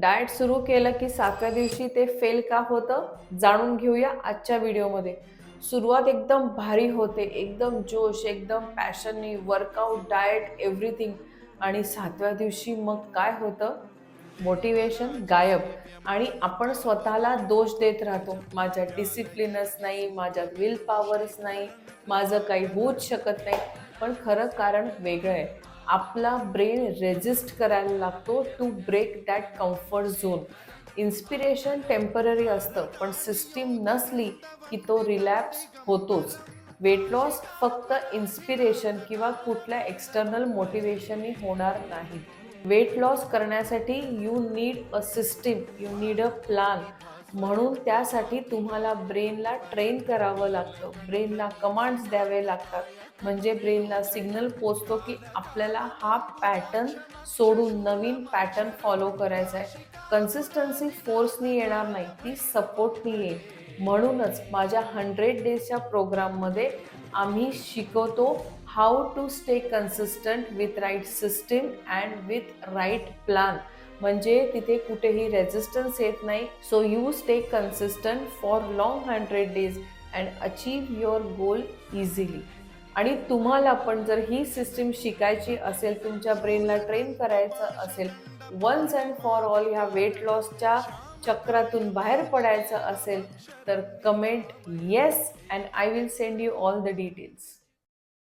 Diet सुरू केलं की 7व्या दिवशी ते फेल का होतं जाणून घेऊया आजच्या व्हिडिओमध्ये. सुरुवात एकदम भारी होते, एकदम जोश, एकदम पॅशननी वर्कआउट, डाएट, एव्हरीथिंग. आणि 7व्या दिवशी मग काय होतं? मोटिवेशन गायब. आणि आपण स्वतःला दोष देत राहतो. माझ्यात डिसिप्लिनच नाही, माझ्यात विल पॉवरच नाही, माझं काही होऊच शकत नाही. पण खरं कारण वेगळं आहे. आपला ब्रेन रेजिस्ट करायला लागतो to break that comfort zone. Inspiration temporary असतं, पण सिस्टीम नसली की तो रिलॅप्स होतोच. वेट लॉस फक्त इन्स्पिरेशन किंवा कुठल्या एक्सटर्नल मोटिवेशननी होणार नाही. वेट लॉस करण्यासाठी you need a system, you need a plan. म्हणून त्यासाठी तुम्हाला ब्रेनला ट्रेन करावं लागतं, ब्रेनला कमांड्स द्यावे लागतात. म्हणजे ब्रेनला सिग्नल पोचतो की आपल्याला हा पॅटर्न सोडून नवीन पॅटर्न फॉलो करायचा आहे. कन्सिस्टन्सी फोर्सनी येणार नाही, ती सपोर्टनी येईल. म्हणूनच माझ्या 100 डेजच्या प्रोग्राममध्ये आम्ही शिकवतो how to stay consistent with right system and with right plan. म्हणजे तिथे कुठेही रेजिस्टन्स येत नाही. So you stay consistent for long 100 days and achieve your goal easily. आणि तुम्हाला पण जर ही सिस्टीम शिकायची असेल, तुमच्या ब्रेनला ट्रेन करायचं असेल, वन्स अँड फॉर ऑल ह्या वेट लॉसच्या चक्रातून बाहेर पडायचं असेल, तर comment yes and I will send you all the details.